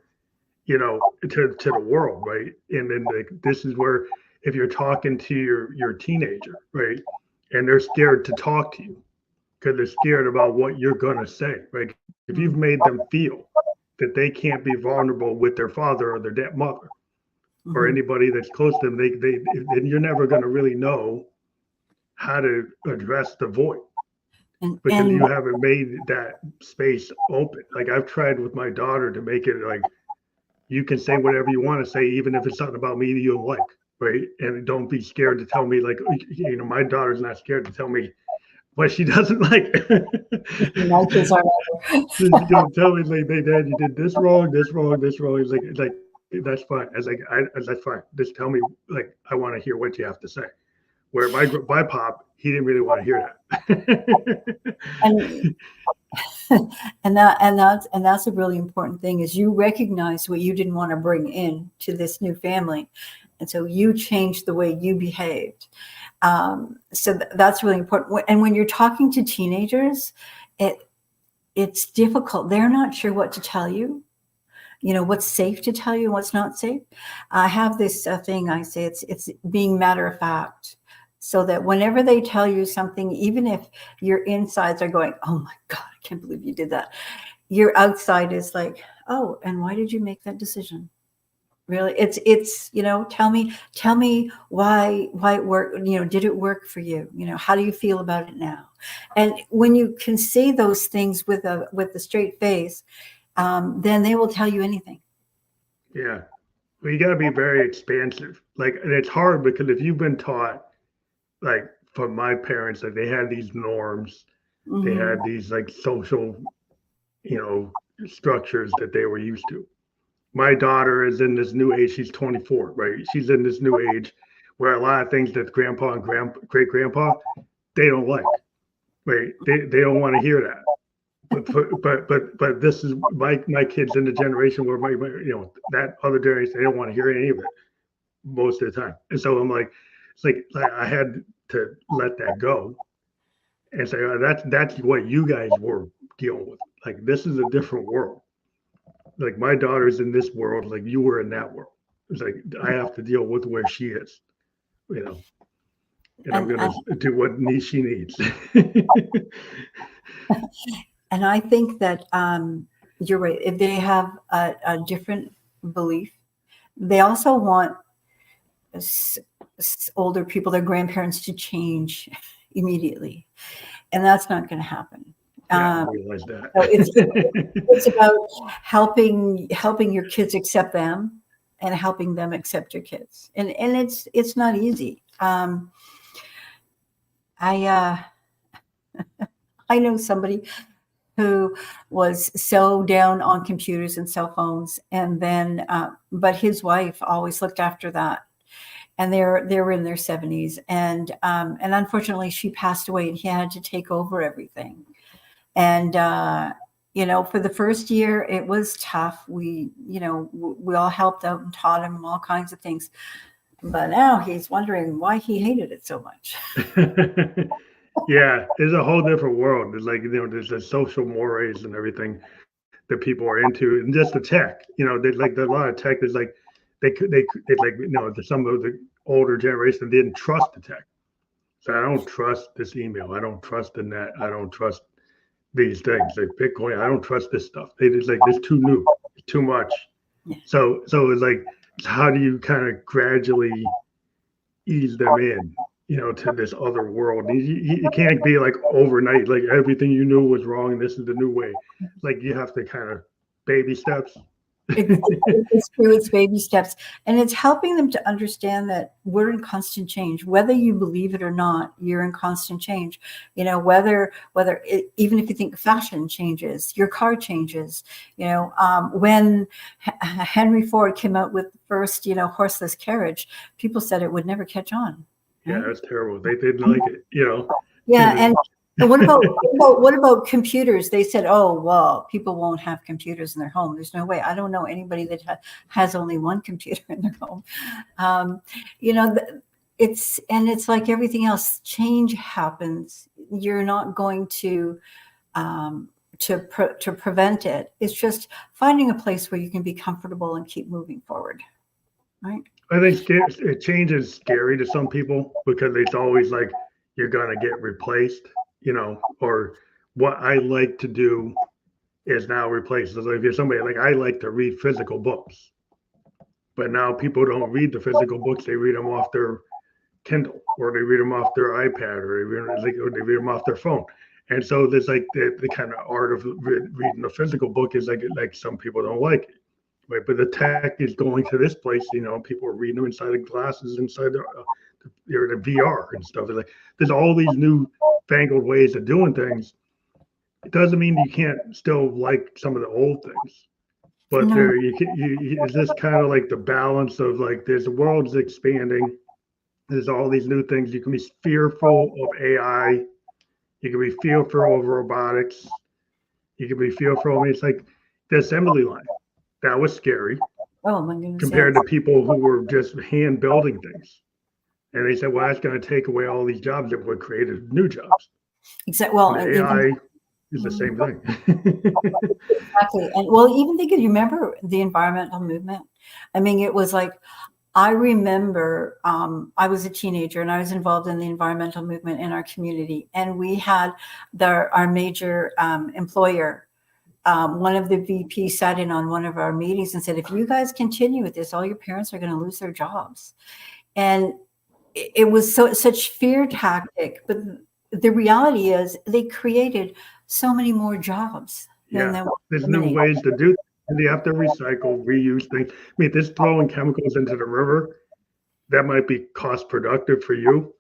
Speaker 1: to the world, right? And then this is where, if you're talking to your teenager, right, and they're scared to talk to you because they're scared about what you're gonna say, right? If you've made them feel that they can't be vulnerable with their father or their mother, or anybody that's close to them, then you're never going to really know how to address the void, because you haven't made that space open. Like, I've tried with my daughter to make it like, you can say whatever you want to say, even if it's something about me that you don't like, right? And don't be scared to tell me, like, my daughter's not scared to tell me what she doesn't like.
Speaker 2: My kids are.
Speaker 1: Don't tell me, like, hey, Dad, you did this wrong, this wrong, this wrong. It's like that's fine. That's fine. Just tell me, like, I want to hear what you have to say. Where my pop, he didn't really want to hear that.
Speaker 2: and that's a really important thing, is you recognize what you didn't want to bring in to this new family, and so you changed the way you behaved. So that's really important. And when you're talking to teenagers, it's difficult. They're not sure what to tell you, what's safe to tell you and what's not safe. I have this thing I say, it's being matter of fact, so that whenever they tell you something, even if your insides are going, oh my God, I can't believe you did that, your outside is like, oh, and why did you make that decision? Really, it's tell me why it worked. Did it work for you? How do you feel about it now? And when you can say those things with a straight face, then they will tell you anything.
Speaker 1: Yeah. Well, you got to be very expansive. Like, and it's hard because if you've been taught, like from my parents, like they had these norms, they had these like social, structures that they were used to. My daughter is in this new age. She's 24, right? She's in this new age where a lot of things that grandpa and great grandpa, they don't like, right? They don't want to hear that. But this is my kids in the generation where my that other generation, they don't want to hear any of it most of the time. And so I'm like, it's like I had to let that go and say, oh, that's what you guys were dealing with. Like, this is a different world. Like, my daughter's in this world, like you were in that world. It's like I have to deal with where she is, and I'm gonna do what she needs.
Speaker 2: And I think that you're right. If they have a different belief, they also want older people, their grandparents, to change immediately, and that's not going to happen.
Speaker 1: Yeah, I realize that.
Speaker 2: So it's about helping your kids accept them and helping them accept your kids, and it's not easy. I know somebody who was so down on computers and cell phones, and then but his wife always looked after that, and they were in their 70s, and unfortunately she passed away, and he had to take over everything. And for the first year it was tough. We all helped out and taught him all kinds of things, but now he's wondering why he hated it so much.
Speaker 1: Yeah, it's a whole different world. There's like, there's the social mores and everything that people are into, and just the tech. There's like a lot of tech. There's like they like some of the older generation didn't trust the tech. So I don't trust this email. I don't trust the net. I don't trust these things like Bitcoin. I don't trust this stuff. They just like, this too new, too much.
Speaker 2: Yeah.
Speaker 1: So it's like, how do you kind of gradually ease them in, to this other world? You can't be like overnight, like everything you knew was wrong. This is the new way. Like, you have to kind of baby steps.
Speaker 2: It's true. It's baby steps, and it's helping them to understand that we're in constant change. Whether you believe it or not, you're in constant change. Whether even if you think fashion changes, your car changes. When Henry Ford came out with the first, horseless carriage, people said it would never catch on.
Speaker 1: Right? Yeah, that's terrible. They didn't like it.
Speaker 2: Yeah, and what about computers? They said, "Oh, well, people won't have computers in their home. There's no way." I don't know anybody that has only one computer in their home. It's like everything else. Change happens. You're not going to prevent it. It's just finding a place where you can be comfortable and keep moving forward. Right?
Speaker 1: I think change is scary to some people because it's always like you're gonna get replaced. Or what I like to do is now replaced. So if you're somebody like, I like to read physical books, but now people don't read the physical books. They read them off their Kindle, or they read them off their iPad, or they read them off their phone. And so there's like the kind of art of reading a physical book is like some people don't like it. Right? But the tech is going to this place. People are reading them inside of glasses, inside the VR and stuff. Like, there's all these new fangled ways of doing things. It doesn't mean you can't still like some of the old things, but
Speaker 2: No.
Speaker 1: it's just kind of like the balance of like, there's the world's expanding. There's all these new things. You can be fearful of AI. You can be fearful of robotics. You can be fearful. I mean, it's like the assembly line. That was scary.
Speaker 2: Oh my goodness.
Speaker 1: Compared to people who were just hand building things. And they said, well, that's going to take away all these jobs that were created, new jobs.
Speaker 2: Exactly. Well,
Speaker 1: AI. It's the
Speaker 2: Mhm.
Speaker 1: same thing.
Speaker 2: Exactly. And well, even think of, you remember the environmental movement? I mean, it was like, I remember I was a teenager and I was involved in the environmental movement in our community. And we had our major employer, one of the VP sat in on one of our meetings and said, if you guys continue with this, all your parents are going to lose their jobs. And it was such fear tactic. But the reality is they created so many more jobs than
Speaker 1: Yeah,
Speaker 2: they were
Speaker 1: there's new
Speaker 2: eliminating.
Speaker 1: ways to do it. And they have to recycle, reuse things. I mean, this throwing chemicals into the river, that might be cost productive for you.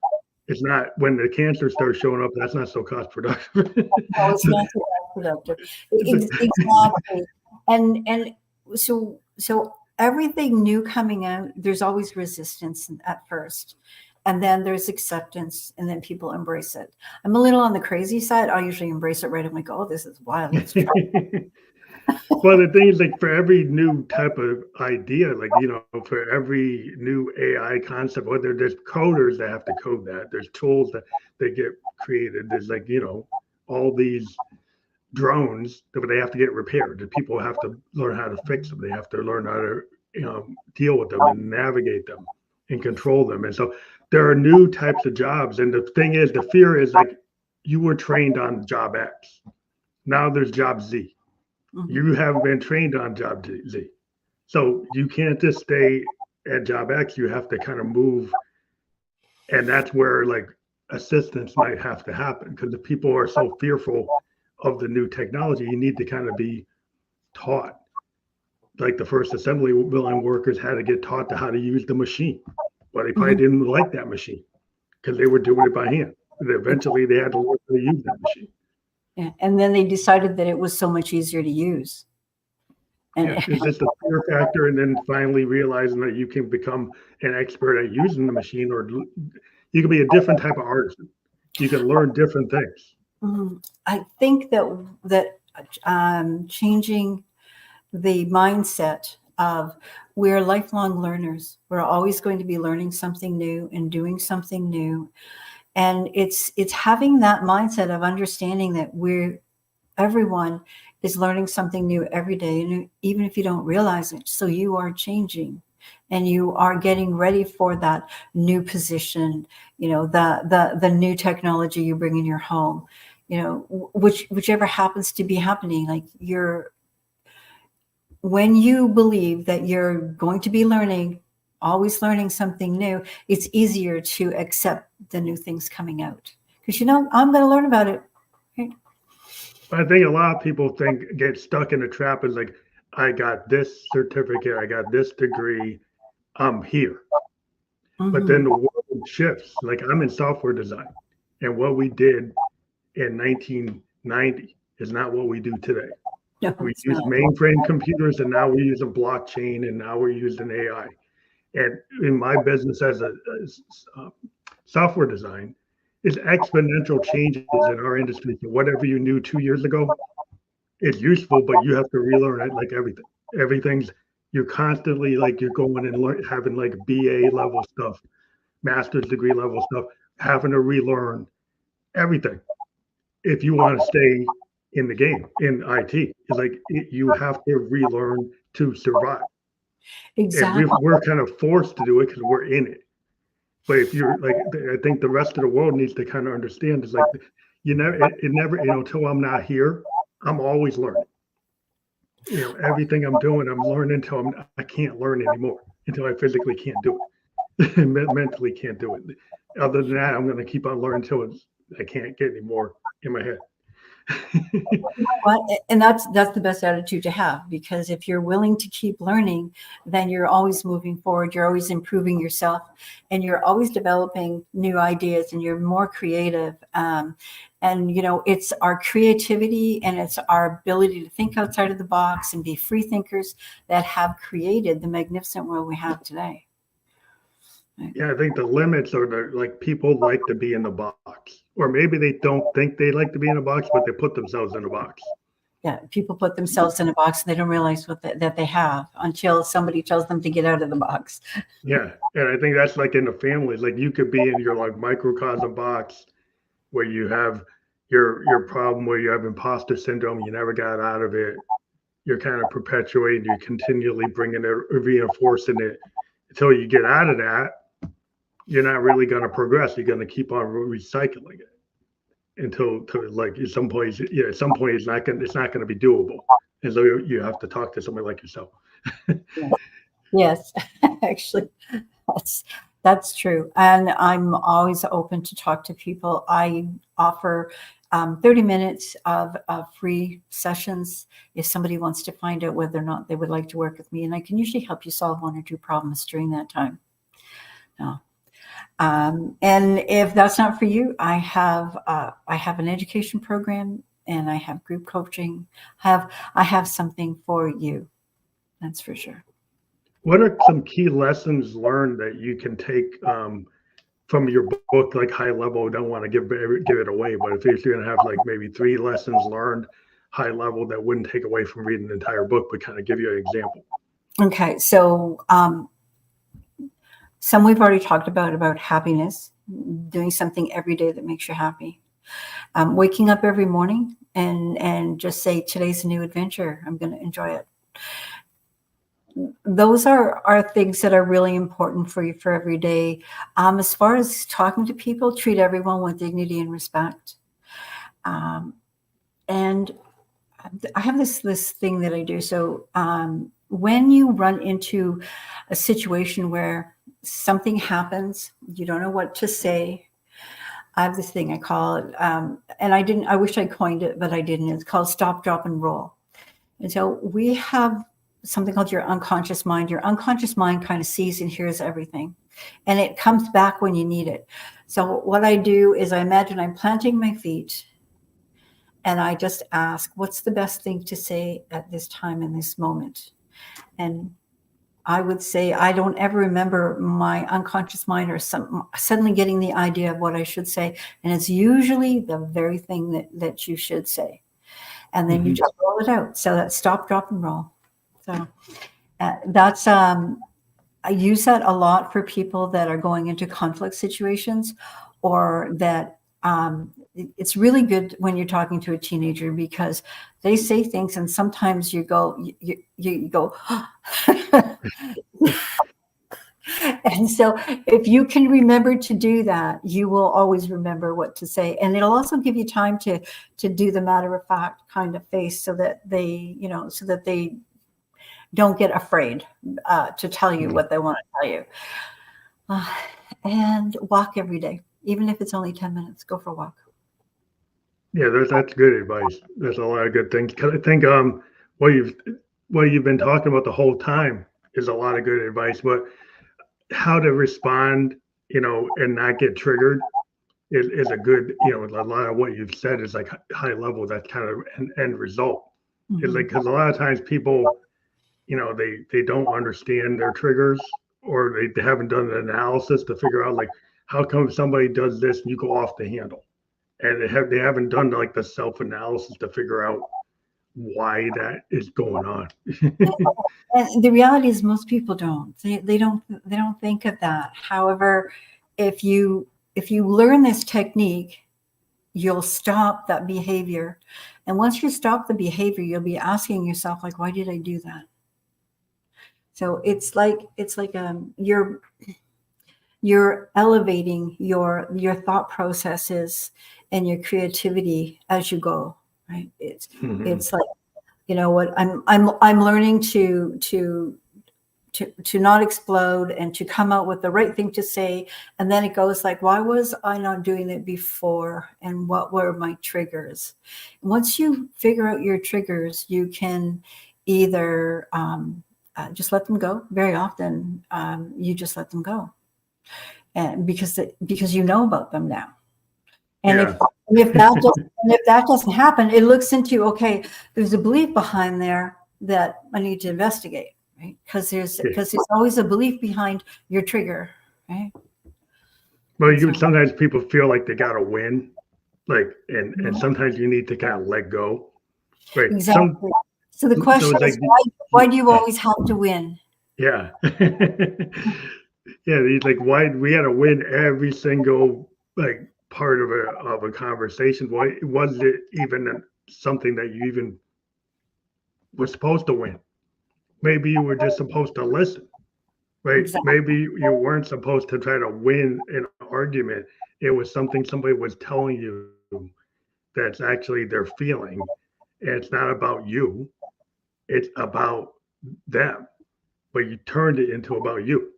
Speaker 1: It's not when the cancer starts showing up, that's not so cost productive.
Speaker 2: No, it's not so productive. Exactly. And so everything new coming out, there's always resistance at first. And then there's acceptance, and then people embrace it. I'm a little on the crazy side. I usually embrace it right away. Go, oh, this is wild. Let's try.
Speaker 1: Well, the thing is, like, for every new type of idea, like, for every new AI concept, whether there's coders that have to code that, there's tools that they get created. There's like, all these drones that they have to get repaired. The people have to learn how to fix them. They have to learn how to, deal with them and navigate them and control them. And so there are new types of jobs. And the thing is, the fear is like you were trained on job X. Now there's job Z.
Speaker 2: Mhm.
Speaker 1: You haven't been trained on job Z. So you can't just stay at job X. You have to kind of move. And that's where like assistance might have to happen because the people are so fearful of the new technology. You need to kind of be taught. Like the first assembly line workers had to get taught to how to use the machine. Well, they probably
Speaker 2: Mhm.
Speaker 1: didn't like that machine because they were doing it by hand. And eventually they had to learn how to use that machine.
Speaker 2: Yeah. And then they decided that it was so much easier to use. And
Speaker 1: Yeah, it's just a fear factor, and then finally realizing that you can become an expert at using the machine, or you can be a different type of artist. You can learn different things.
Speaker 2: I think that changing the mindset of we're lifelong learners. We're always going to be learning something new and doing something new. And it's having that mindset of understanding that everyone is learning something new every day. And even if you don't realize it, so you are changing and you are getting ready for that new position, the new technology you bring in your home, whichever happens to be happening, like when you believe that you're going to be always learning something new, it's easier to accept the new things coming out because I'm going to learn about it. Right?
Speaker 1: I think a lot of people get stuck in a trap is like, I got this certificate, I got this degree, I'm here. But then
Speaker 2: Mm-hmm.
Speaker 1: the world shifts. Like I'm in software design, and what we did in 1990 is not what we do today.
Speaker 2: No,
Speaker 1: We
Speaker 2: it's
Speaker 1: use
Speaker 2: not.
Speaker 1: mainframe computers, and now we're using blockchain, and now we're using AI. And in my business as software design, is exponential changes in our industry. So whatever you knew 2 years ago is useful, but you have to relearn it like everything. Everything's you're constantly like you're going and having like BA level stuff, master's degree level stuff, having to relearn everything if you want to stay in the game in IT. It's like you have to relearn to survive. And
Speaker 2: Exactly.
Speaker 1: we're kind of forced to do it because we're in it. But if you're like, I think the rest of the world needs to kind of understand is like, it never, until I'm not here, I'm always learning. Everything I'm doing, I'm learning until I can't learn anymore, until I physically can't do it, mentally can't do it. Other than that, I'm going to keep on learning until I can't get any more in my head.
Speaker 2: And that's the best attitude to have, because if you're willing to keep learning, then you're always moving forward, you're always improving yourself, and you're always developing new ideas, and you're more creative. And it's our creativity and it's our ability to think outside of the box and be free thinkers that have created the magnificent world we have today.
Speaker 1: Yeah, I think the limits are like people like to be in the box, or maybe they don't think they like to be in a box, but they put themselves in a box.
Speaker 2: Yeah, people put themselves in a box and they don't realize that they have until somebody tells them to get out of the box.
Speaker 1: Yeah, and I think that's like in the families. Like you could be in your like microcosm box where you have your problem where you have imposter syndrome, you never got out of it, you're kind of perpetuating, you're continually bringing it, reinforcing it until you get out of that. You're not really going to progress. You're going to keep on recycling it until like at some point, at some point it's not going to be doable. And so you have to talk to somebody like yourself.
Speaker 2: Yes, actually, that's true. And I'm always open to talk to people. I offer 30 minutes of free sessions if somebody wants to find out whether or not they would like to work with me. And I can usually help you solve 1 or 2 problems during that time. No. And if that's not for you, I have an education program and I have group coaching. I have something for you. That's for sure.
Speaker 1: What are some key lessons learned that you can take from your book, like high level? Don't want to give it away, but if you're going to have like maybe 3 lessons learned high level that wouldn't take away from reading the entire book, but kind of give you an example.
Speaker 2: Okay, so some we've already talked about happiness, doing something every day that makes you happy. Waking up every morning and just say, today's a new adventure. I'm going to enjoy it. Those are things that are really important for you for every day. As far as talking to people, treat everyone with dignity and respect. And I have this thing that I do. So when you run into a situation where something happens, you don't know what to say, I have this thing I call it, and I wish I coined it, but I didn't. It's called stop, drop, and roll. And so we have something called your unconscious mind. Your unconscious mind kind of sees and hears everything, and it comes back when you need it. So what I do is I imagine I'm planting my feet, and I just ask, what's the best thing to say at this time in this moment? And I would say I don't ever remember my unconscious mind or suddenly getting the idea of what I should say. And it's usually the very thing that you should say. And then you just roll it out. So that's stop, drop, and roll. So that's, I use that a lot for people that are going into conflict situations, or that it's really good when you're talking to a teenager, because they say things and sometimes you go, and so if you can remember to do that, you will always remember what to say. And it'll also give you time to do the matter of fact kind of face, so that they, so that they don't get afraid to tell you what they want to tell you. And walk every day, even if it's only 10 minutes, go for a walk.
Speaker 1: Yeah, that's good advice. There's a lot of good things. I think what you've been talking about the whole time is a lot of good advice. But how to respond, and not get triggered is a good, a lot of what you've said is like high level. That's kind of an end result. It's like, because a lot of times people, they don't understand their triggers, or they haven't done an analysis to figure out, like, how come somebody does this and you go off the handle, and they haven't done like the self-analysis to figure out why that is going on.
Speaker 2: And the reality is most people don't. They don't think of that. However, if you learn this technique, you'll stop that behavior. And once you stop the behavior, you'll be asking yourself, like, why did I do that? So it's like you're elevating your thought processes and your creativity as you go, right? It's like, what I'm learning to not explode and to come out with the right thing to say. And then it goes like, why was I not doing it before? And what were my triggers? And once you figure out your triggers, you can either just let them go. Very often, you just let them go, and because you know about them now. And if that doesn't happen, it looks into, okay, there's a belief behind there that I need to investigate, right? Because there's always a belief behind your trigger, right?
Speaker 1: Well, sometimes people feel like they gotta win, like, and sometimes you need to kind of let go. Right.
Speaker 2: Exactly. So the question is, why do you always have to win?
Speaker 1: Yeah. Yeah, he's like, why we had to win every single like part of a conversation. Why was it even something that you even were supposed to win? Maybe you were just supposed to listen, right?
Speaker 2: Exactly.
Speaker 1: Maybe you weren't supposed to try to win an argument. It was something somebody was telling you that's actually their feeling. And it's not about you, it's about them. But you turned it into about you.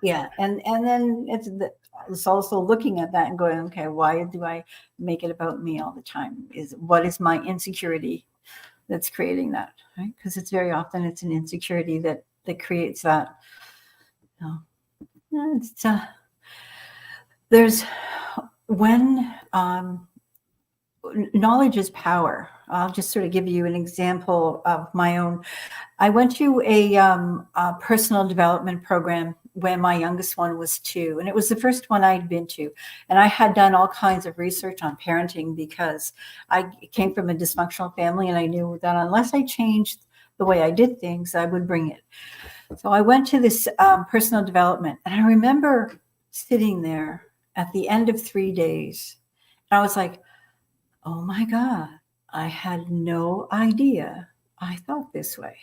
Speaker 2: Yeah, and then it's also looking at that and going, okay, why do I make it about me all the time? What is my insecurity that's creating that, right? Because it's very often it's an insecurity that creates that. You know, it's there's when knowledge is power. I'll just sort of give you an example of my own. I went to a personal development program when my youngest one was 2, and it was the first one I'd been to. And I had done all kinds of research on parenting because I came from a dysfunctional family, and I knew that unless I changed the way I did things, I would bring it. So I went to this personal development, and I remember sitting there at the end of 3 days, and I was like, oh my God, I had no idea I thought this way.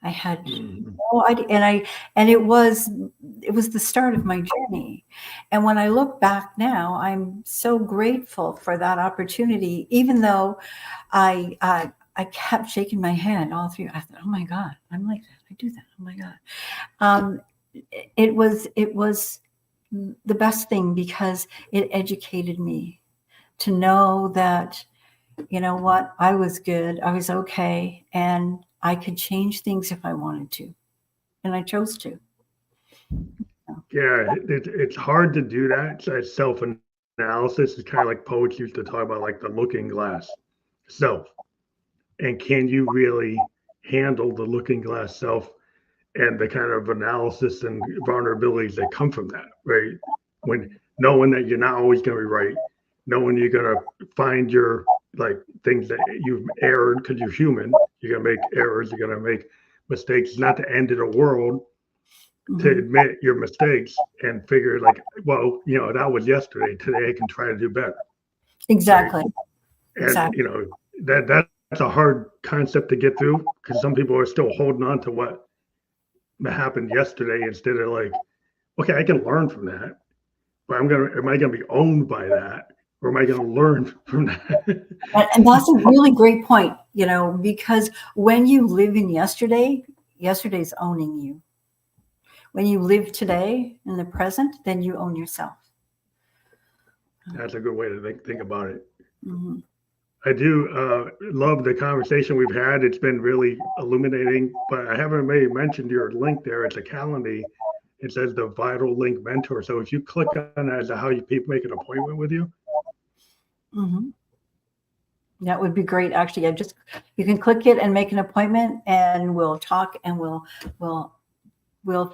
Speaker 2: I had no idea, and it was the start of my journey. And when I look back now, I'm so grateful for that opportunity. Even though I kept shaking my head all through. I thought, oh my God, I'm like that. I do that. Oh my God. It was the best thing because it educated me to know that, you know what, I was good, I was okay, and I could change things if I wanted to, and I chose to.
Speaker 1: Yeah, it's hard to do that. It's self-analysis. It's kind of like poets used to talk about, like the looking glass self. And can you really handle the looking glass self and the kind of analysis and vulnerabilities that come from that, right? When knowing that you're not always going to be right, knowing you're going to find your like things that you've erred because you're human, you're going to make errors, you're going to make mistakes. It's not the end of the world to admit your mistakes and figure like, well, that was yesterday. Today I can try to do better.
Speaker 2: Exactly.
Speaker 1: Right? And
Speaker 2: Exactly.
Speaker 1: that's a hard concept to get through because some people are still holding on to what happened yesterday instead of like, okay, I can learn from that, but am I gonna be owned by that, or am I gonna learn from that?
Speaker 2: And that's a really great point, because when you live in yesterday's owning you. When you live today in the present, then you own yourself.
Speaker 1: That's a good way to think about it.
Speaker 2: Mm-hmm.
Speaker 1: I do love the conversation we've had. It's been really illuminating, but I haven't maybe mentioned your link there. It's a Calendly. It says the Vital Link Mentor. So if you click on that, is that how people make an appointment with you?
Speaker 2: Mm-hmm. That would be great. Actually, you can click it and make an appointment, and we'll talk, and we'll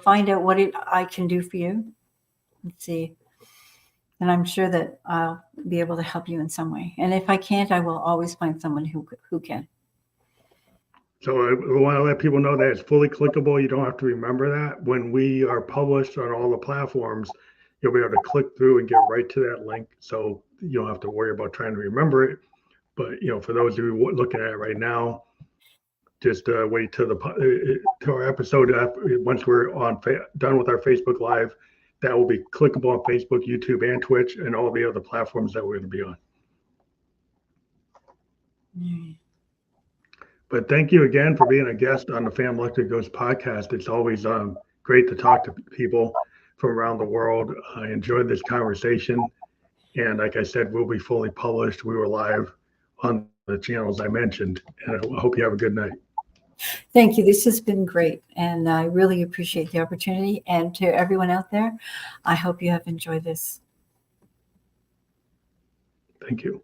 Speaker 2: find out what I can do for you. Let's see. And I'm sure that I'll be able to help you in some way. And if I can't, I will always find someone who can.
Speaker 1: So I want to let people know that it's fully clickable. You don't have to remember that. When we are published on all the platforms, you'll be able to click through and get right to that link. So you don't have to worry about trying to remember it. But for those of you looking at it right now, just wait till to our episode once we're done with our Facebook Live. That will be clickable on Facebook, YouTube, and Twitch, and all the other platforms that we're going to be on. Mm. But thank you again for being a guest on the Fam Electric Ghost podcast. It's always great to talk to people from around the world. I enjoyed this conversation. And like I said, we'll be fully published. We were live on the channels I mentioned. And I hope you have a good night.
Speaker 2: Thank you. This has been great. And I really appreciate the opportunity. And to everyone out there, I hope you have enjoyed this.
Speaker 1: Thank you.